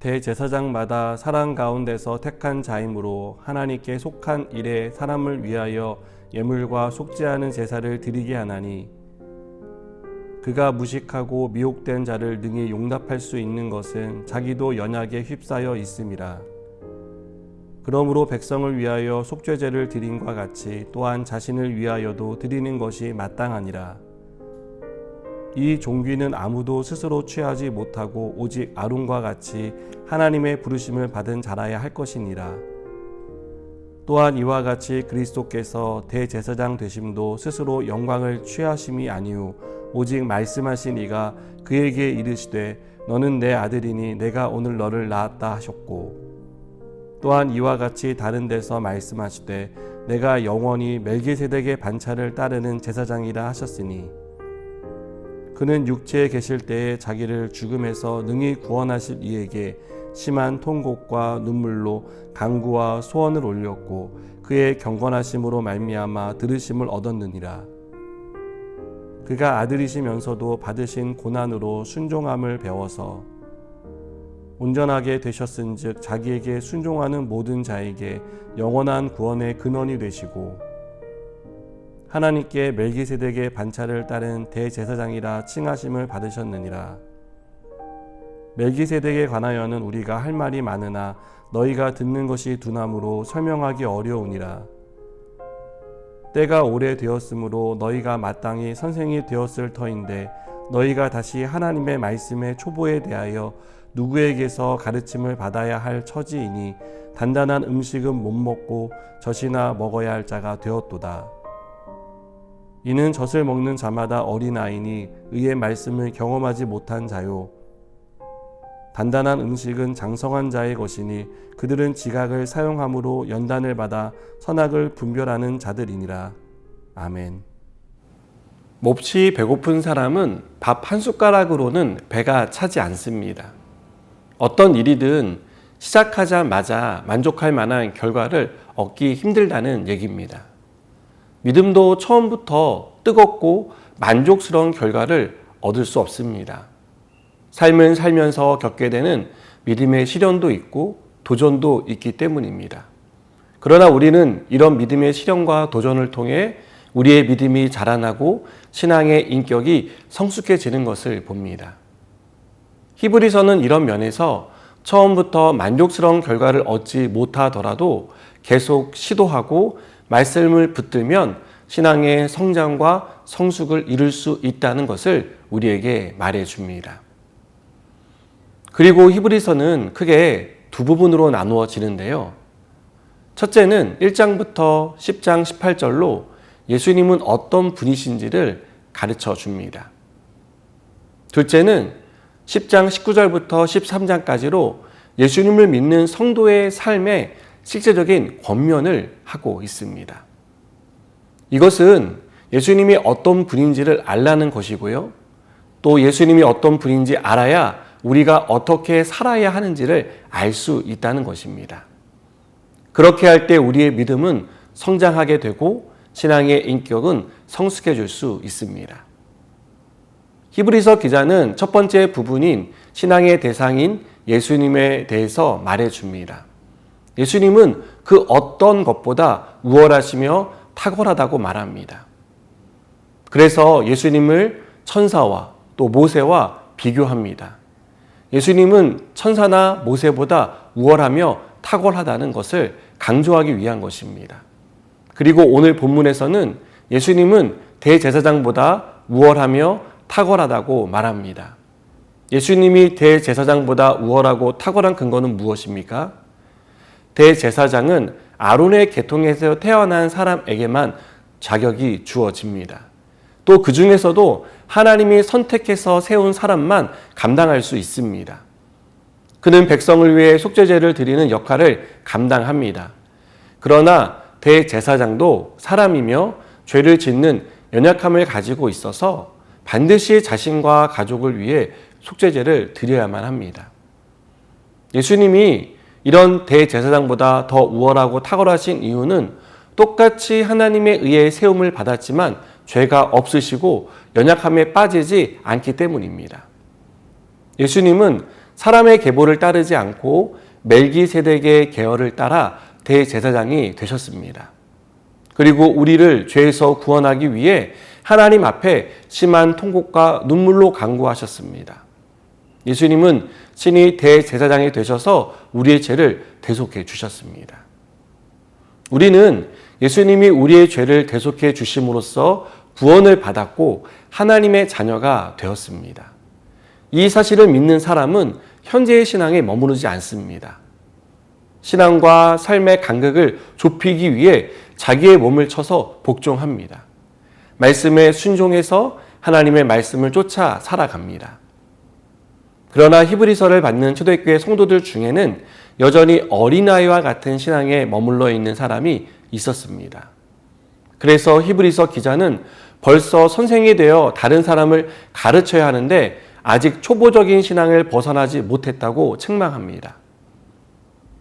대제사장마다 사람 가운데서 택한 자이므로 하나님께 속한 일에 사람을 위하여 예물과 속지 않은 제사를 드리게 하나니 그가 무식하고 미혹된 자를 능히 용납할 수 있는 것은 자기도 연약에 휩싸여 있음이라. 그러므로 백성을 위하여 속죄제를 드림과 같이 또한 자신을 위하여도 드리는 것이 마땅하니라. 이 종귀는 아무도 스스로 취하지 못하고 오직 아론과 같이 하나님의 부르심을 받은 자라야 할 것이니라. 또한 이와 같이 그리스도께서 대제사장 되심도 스스로 영광을 취하심이 아니오 오직 말씀하신 이가 그에게 이르시되 너는 내 아들이니 내가 오늘 너를 낳았다 하셨고, 또한 이와 같이 다른 데서 말씀하시되 내가 영원히 멜기세덱의 반차를 따르는 제사장이라 하셨으니 그는 육체에 계실 때에 자기를 죽음에서 능히 구원하실 이에게 심한 통곡과 눈물로 간구와 소원을 올렸고 그의 경건하심으로 말미암아 들으심을 얻었느니라. 그가 아들이시면서도 받으신 고난으로 순종함을 배워서 온전하게 되셨은즉 자기에게 순종하는 모든 자에게 영원한 구원의 근원이 되시고 하나님께 멜기세덱의 반차를 따른 대제사장이라 칭하심을 받으셨느니라. 멜기세덱에 관하여는 우리가 할 말이 많으나 너희가 듣는 것이 두나무로 설명하기 어려우니라. 때가 오래되었으므로 너희가 마땅히 선생이 되었을 터인데 너희가 다시 하나님의 말씀의 초보에 대하여 누구에게서 가르침을 받아야 할 처지이니 단단한 음식은 못 먹고 젖이나 먹어야 할 자가 되었도다. 이는 젖을 먹는 자마다 어린아이니 의의 말씀을 경험하지 못한 자요. 단단한 음식은 장성한 자의 것이니 그들은 지각을 사용함으로 연단을 받아 선악을 분별하는 자들이니라. 아멘. 몹시 배고픈 사람은 밥 한 숟가락으로는 배가 차지 않습니다. 어떤 일이든 시작하자마자 만족할 만한 결과를 얻기 힘들다는 얘기입니다. 믿음도 처음부터 뜨겁고 만족스러운 결과를 얻을 수 없습니다. 삶을 살면서 겪게 되는 믿음의 시련도 있고 도전도 있기 때문입니다. 그러나 우리는 이런 믿음의 시련과 도전을 통해 우리의 믿음이 자라나고 신앙의 인격이 성숙해지는 것을 봅니다. 히브리서는 이런 면에서 처음부터 만족스러운 결과를 얻지 못하더라도 계속 시도하고 말씀을 붙들면 신앙의 성장과 성숙을 이룰 수 있다는 것을 우리에게 말해줍니다. 그리고 히브리서는 크게 두 부분으로 나누어지는데요. 첫째는 1장부터 10장 18절로 예수님은 어떤 분이신지를 가르쳐 줍니다. 둘째는 10장 19절부터 13장까지로 예수님을 믿는 성도의 삶에 실제적인 권면을 하고 있습니다. 이것은 예수님이 어떤 분인지를 알라는 것이고요. 또 예수님이 어떤 분인지 알아야 우리가 어떻게 살아야 하는지를 알 수 있다는 것입니다. 그렇게 할 때 우리의 믿음은 성장하게 되고 신앙의 인격은 성숙해질 수 있습니다. 히브리서 기자는 첫 번째 부분인 신앙의 대상인 예수님에 대해서 말해줍니다. 예수님은 그 어떤 것보다 우월하시며 탁월하다고 말합니다. 그래서 예수님을 천사와 또 모세와 비교합니다. 예수님은 천사나 모세보다 우월하며 탁월하다는 것을 강조하기 위한 것입니다. 그리고 오늘 본문에서는 예수님은 대제사장보다 우월하며 탁월하다고 말합니다. 예수님이 대제사장보다 우월하고 탁월한 근거는 무엇입니까? 대제사장은 아론의 계통에서 태어난 사람에게만 자격이 주어집니다. 또 그 중에서도 하나님이 선택해서 세운 사람만 감당할 수 있습니다. 그는 백성을 위해 속죄제를 드리는 역할을 감당합니다. 그러나 대제사장도 사람이며 죄를 짓는 연약함을 가지고 있어서 반드시 자신과 가족을 위해 속죄제를 드려야만 합니다. 예수님이 이런 대제사장보다 더 우월하고 탁월하신 이유는 똑같이 하나님에 의해 세움을 받았지만 죄가 없으시고 연약함에 빠지지 않기 때문입니다. 예수님은 사람의 계보를 따르지 않고 멜기세덱의 계열을 따라 대제사장이 되셨습니다. 그리고 우리를 죄에서 구원하기 위해 하나님 앞에 심한 통곡과 눈물로 간구하셨습니다. 예수님은 친히 대제사장이 되셔서 우리의 죄를 대속해 주셨습니다. 우리는 예수님이 우리의 죄를 대속해 주심으로써 구원을 받았고 하나님의 자녀가 되었습니다. 이 사실을 믿는 사람은 현재의 신앙에 머무르지 않습니다. 신앙과 삶의 간격을 좁히기 위해 자기의 몸을 쳐서 복종합니다. 말씀에 순종해서 하나님의 말씀을 쫓아 살아갑니다. 그러나 히브리서를 받는 초대교회 성도들 중에는 여전히 어린아이와 같은 신앙에 머물러 있는 사람이 있었습니다. 그래서 히브리서 기자는 벌써 선생이 되어 다른 사람을 가르쳐야 하는데 아직 초보적인 신앙을 벗어나지 못했다고 책망합니다.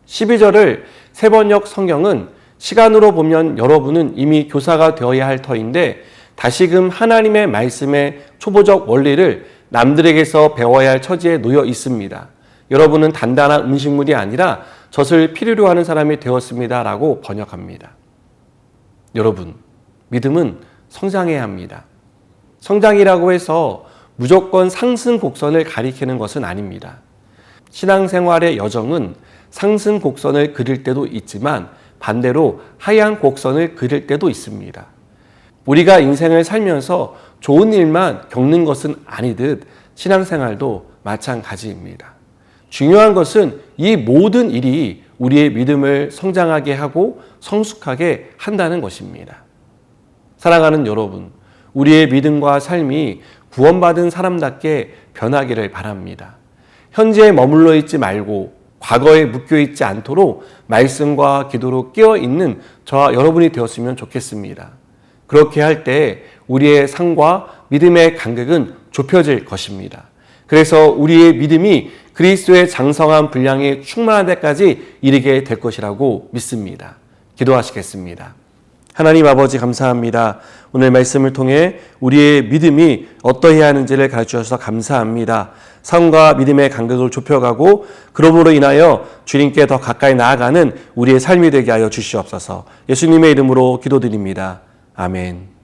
12절을 세번역 성경은 시간으로 보면 여러분은 이미 교사가 되어야 할 터인데 다시금 하나님의 말씀의 초보적 원리를 남들에게서 배워야 할 처지에 놓여 있습니다. 여러분은 단단한 음식물이 아니라 젖을 필요로 하는 사람이 되었습니다. 라고 번역합니다. 여러분, 믿음은 성장해야 합니다. 성장이라고 해서 무조건 상승 곡선을 가리키는 것은 아닙니다. 신앙생활의 여정은 상승 곡선을 그릴 때도 있지만 반대로 하향 곡선을 그릴 때도 있습니다. 우리가 인생을 살면서 좋은 일만 겪는 것은 아니듯 신앙생활도 마찬가지입니다. 중요한 것은 이 모든 일이 우리의 믿음을 성장하게 하고 성숙하게 한다는 것입니다. 사랑하는 여러분, 우리의 믿음과 삶이 구원받은 사람답게 변하기를 바랍니다. 현재에 머물러 있지 말고 과거에 묶여 있지 않도록 말씀과 기도로 깨어 있는 저와 여러분이 되었으면 좋겠습니다. 그렇게 할 때 우리의 삶과 믿음의 간격은 좁혀질 것입니다. 그래서 우리의 믿음이 그리스도의 장성한 분량에 충만한 데까지 이르게 될 것이라고 믿습니다. 기도하시겠습니다. 하나님 아버지 감사합니다. 오늘 말씀을 통해 우리의 믿음이 어떠해야 하는지를 가르쳐주셔서 감사합니다. 삶과 믿음의 간격을 좁혀가고 그러므로 인하여 주님께 더 가까이 나아가는 우리의 삶이 되게 하여 주시옵소서. 예수님의 이름으로 기도드립니다. 아멘.